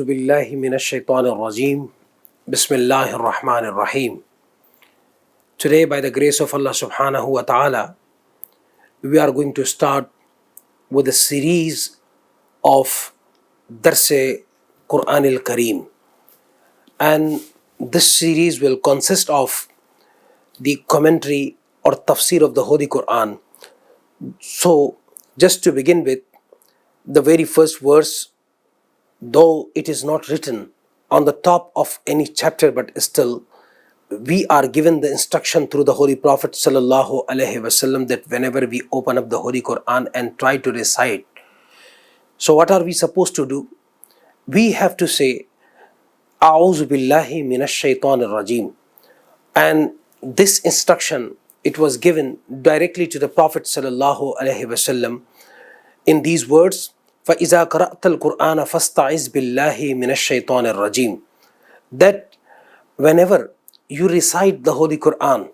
أعوذ بالله من الشيطان الرجيم بسم الله الرحمن الرحيم. Today, by the grace of Allah subhanahu wa ta'ala, we are going to start with a series of Darse Quran al-Kareem. And this series will consist of the commentary or tafsir of the Holy Quran. So, just to begin with, the very first verse, though it is not written on the top of any chapter, but still we are given the instruction through the Holy Prophet sallallahu alaihi wasallam that whenever we open up the Holy Quran and try to recite, so what are we supposed to do? We have to say A'udhu billahi minash shaitanir rajim. And this instruction, it was given directly to the Prophet sallallahu alaihi wasallam in these words, فَإِذَا قَرَأْتَ الْقُرْآنَ فَاسْتَعِذْ بِاللَّهِ مِنَ الشَّيْطَانِ الرَّجِيمِ. That whenever you recite the Holy Quran,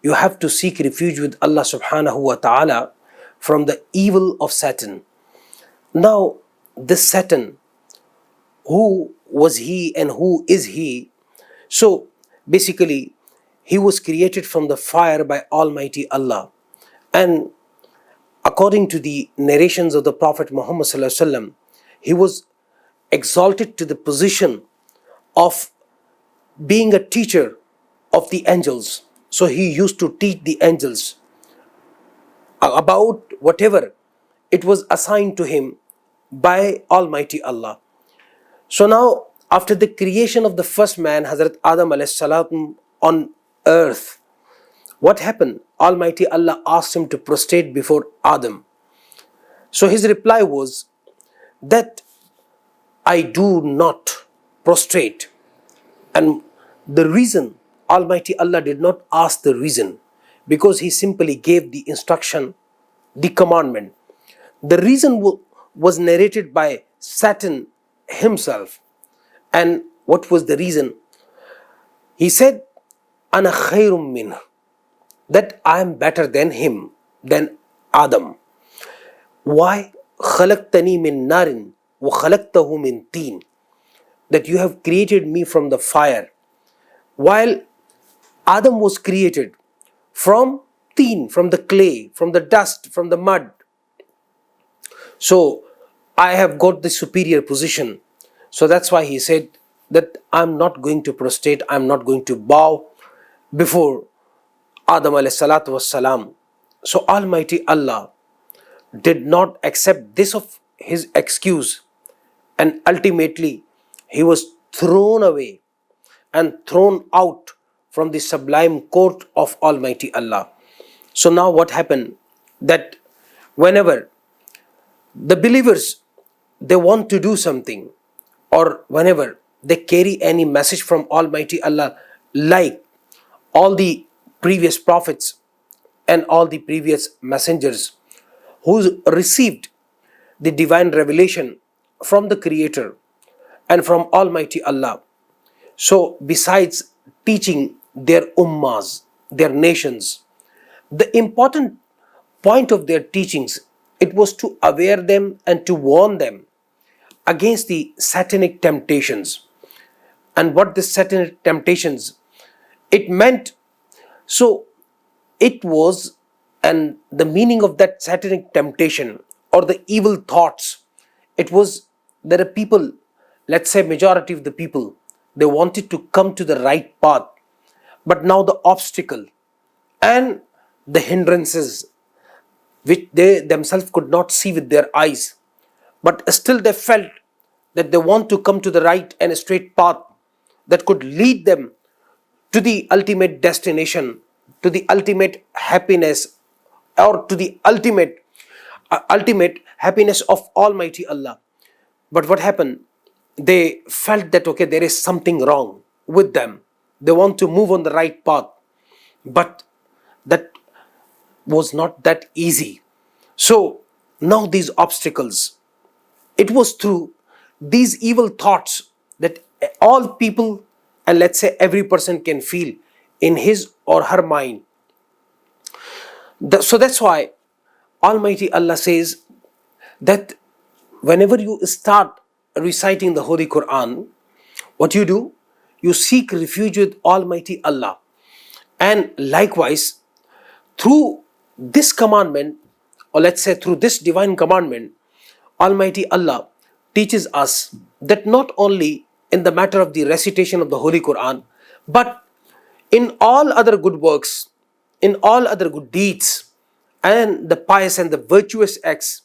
you have to seek refuge with Allah subhanahu wa ta'ala from the evil of Satan. Now, this Satan, who was he and who is he? So, basically, he was created from the fire by Almighty Allah. And according to the narrations of the Prophet Muhammad sallallahu alaihi wasallam, he was exalted to the position of being a teacher of the angels. So he used to teach the angels about whatever it was assigned to him by Almighty Allah. So now, after the creation of the first man, Hazrat Adam alayhi salam, on earth, what happened? Almighty Allah asked him to prostrate before Adam. So his reply was that I do not prostrate. And the reason, Almighty Allah did not ask the reason, because he simply gave the instruction, the commandment. The reason was narrated by Satan himself. And what was the reason? He said, Ana khairum min, that I am better than him, than Adam. Why? خَلَقْتَنِي مِن نَارٍ وَخَلَقْتَهُ مِن طِينٍ. That you have created me from the fire, while Adam was created from teen, from the clay, from the dust, from the mud. So I have got the superior position. So that's why he said that I'm not going to prostrate, I'm not going to bow before Adam alayhi salatu wassalam. So Almighty Allah did not accept this of his excuse, and ultimately he was thrown away and thrown out from the sublime court of Almighty Allah. So now what happened? That whenever the believers, they want to do something, or whenever they carry any message from Almighty Allah, like all the previous prophets and all the previous messengers who received the divine revelation from the Creator and from Almighty Allah. So besides teaching their ummas, their nations, the important point of their teachings, it was to aware them and to warn them against the satanic temptations. And what the satanic temptations, it meant, so it was, and the meaning of that satanic temptation or the evil thoughts, it was, there are people, let's say majority of the people, they wanted to come to the right path, but now the obstacle and the hindrances which they themselves could not see with their eyes, but still they felt that they want to come to the right and straight path that could lead them to the ultimate destination, to the ultimate happiness, or to the ultimate happiness of Almighty Allah. But what happened? They felt that, okay, there is something wrong with them. They want to move on the right path. But that was not that easy. So now these obstacles, it was through these evil thoughts that all people, and let's say every person, can feel in his or her mind. So that's why Almighty Allah says that whenever you start reciting the Holy Quran, what you do, you seek refuge with Almighty Allah. And likewise, through this commandment, or let's say through this divine commandment, Almighty Allah teaches us that not only in the matter of the recitation of the Holy Quran, but in all other good works, in all other good deeds, and the pious and the virtuous acts,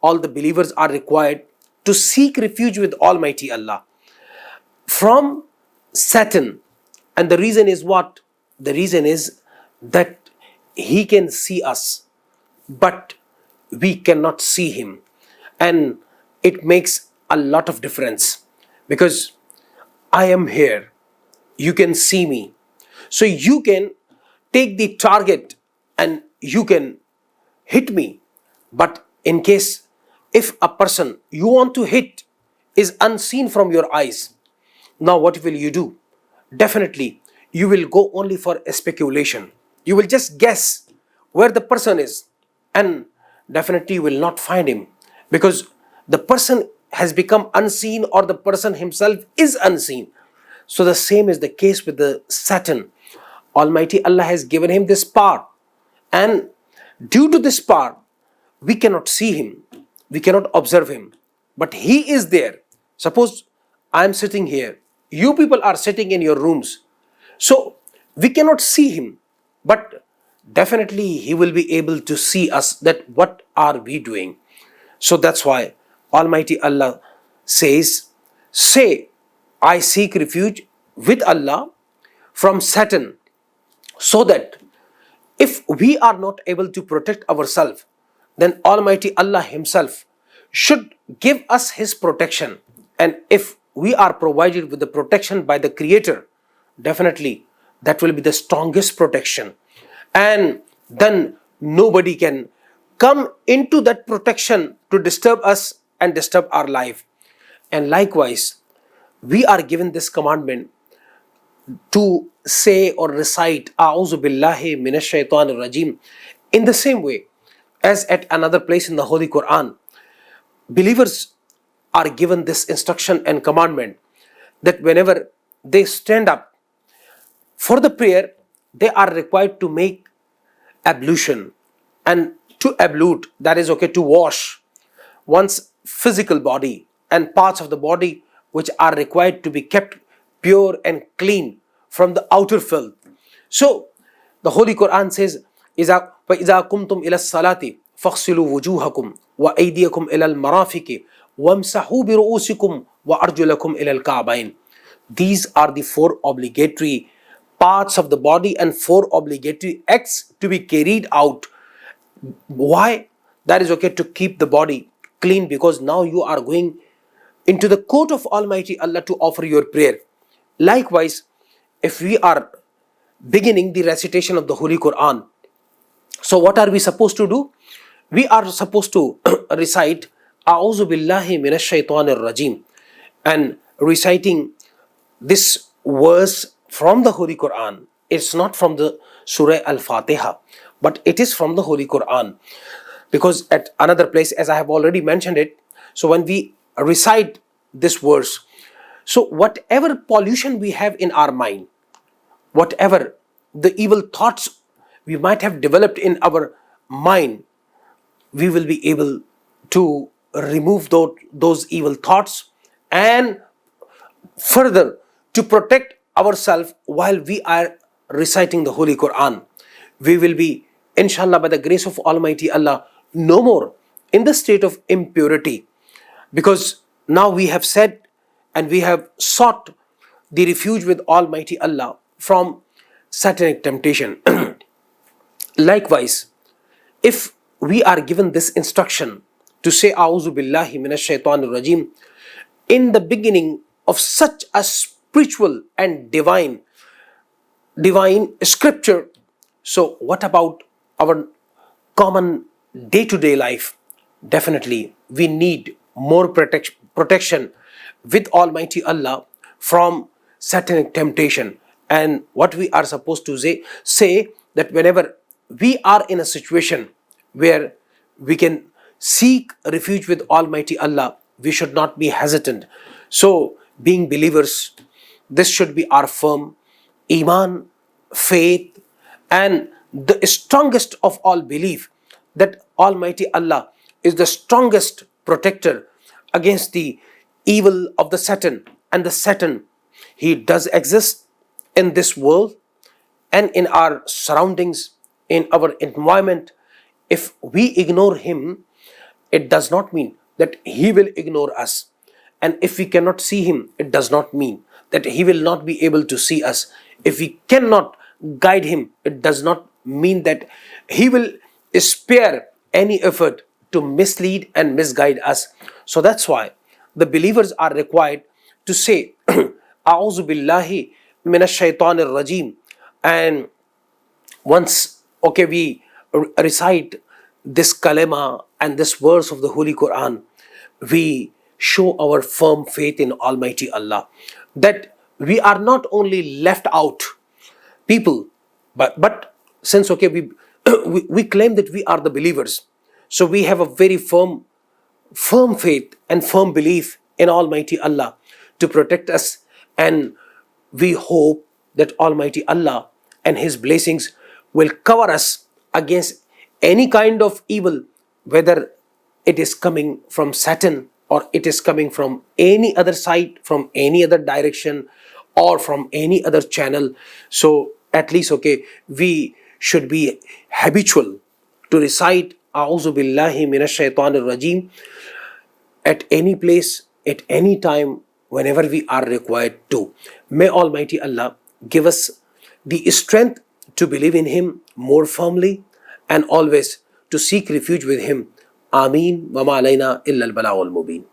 all the believers are required to seek refuge with Almighty Allah from Satan. And the reason is what? The reason is that he can see us, but we cannot see him. And it makes a lot of difference, because I am here, you can see me. So you can take the target and you can hit me. But in case if a person you want to hit is unseen from your eyes, now what will you do? Definitely you will go only for a speculation. You will just guess where the person is, and definitely you will not find him, because the person has become unseen, or the person himself is unseen. So the same is the case with the Satan. Almighty Allah has given him this power, and due to this power we cannot see him, we cannot observe him, but he is there. Suppose I am sitting here, you people are sitting in your rooms, so we cannot see him, but definitely he will be able to see us, that what are we doing. So that's why Almighty Allah says, say, I seek refuge with Allah from Satan, so that if we are not able to protect ourselves, then Almighty Allah himself should give us his protection. And if we are provided with the protection by the Creator, definitely that will be the strongest protection. And then nobody can come into that protection to disturb us and disturb our life. And likewise, we are given this commandment to say or recite A'udhu Billahi Minash Shaitanir Rajim in the same way as at another place in the Holy Quran. Believers are given this instruction and commandment that whenever they stand up for the prayer, they are required to make ablution. And to ablute, that is okay, to wash one's physical body and parts of the body which are required to be kept pure and clean from the outer filth. So the Holy Quran says, فَإِذَا قُمْتُمْ إِلَى الصَّلَاةِ فَاغْسِلُوا وُجُوهَكُمْ وَأَيْدِيَكُمْ إِلَى الْمَرَافِقِ وَامْسَحُوا بِرُؤُوسِكُمْ وَأَرْجُلَكُمْ إِلَى الْكَعْبَيْنِ. These are the 4 obligatory parts of the body and 4 obligatory acts to be carried out. Why? That is okay, to keep the body clean, because now you are going into the court of Almighty Allah to offer your prayer. Likewise, if we are beginning the recitation of the Holy Quran, so what are we supposed to do? We are supposed to recite A'udhu Billahi Minash Shaitanir Rajim, and reciting this verse from the Holy Quran. It's not from the Surah Al-Fatiha, but it is from the Holy Quran, because at another place, as I have already mentioned it, so when we recite this verse, so whatever pollution we have in our mind, whatever the evil thoughts we might have developed in our mind, we will be able to remove those evil thoughts, and further to protect ourselves while we are reciting the Holy Quran. We will be, inshallah, by the grace of Almighty Allah, no more in the state of impurity, because now we have said and we have sought the refuge with Almighty Allah from satanic temptation. Likewise, if we are given this instruction to say A'udhu Billahi Minash Shaitanir Rajim in the beginning of such a spiritual and divine scripture, so what about our common day-to-day life? Definitely we need more protection with Almighty Allah from satanic temptation. And what we are supposed to say that whenever we are in a situation where we can seek refuge with Almighty Allah, we should not be hesitant. So, being believers, this should be our firm iman, faith, and the strongest of all belief that Almighty Allah is the strongest protector against the evil of the Satan. And the Satan, he does exist in this world and in our surroundings, in our environment. If we ignore him, it does not mean that he will ignore us. And if we cannot see him, it does not mean that he will not be able to see us. If we cannot guide him, it does not mean that he will spare any effort to mislead and misguide us. So that's why the believers are required to say, A'udhu billahi minash shaitanir rajim. And once, we recite this kalima and this verse of the Holy Quran, we show our firm faith in Almighty Allah, that we are not only left out people, but since we claim that we are the believers, so we have a very firm faith and firm belief in Almighty Allah to protect us, and we hope that Almighty Allah and His blessings will cover us against any kind of evil, whether it is coming from Satan or it is coming from any other side, from any other direction, or from any other channel. So at least we should be habitual to recite A'udhu billahi minash shaitanir rajim at any place, at any time, whenever we are required to. May Almighty Allah give us the strength to believe in Him more firmly and always to seek refuge with Him. Ameen wa ma alayna illa al-balagh al-mubin.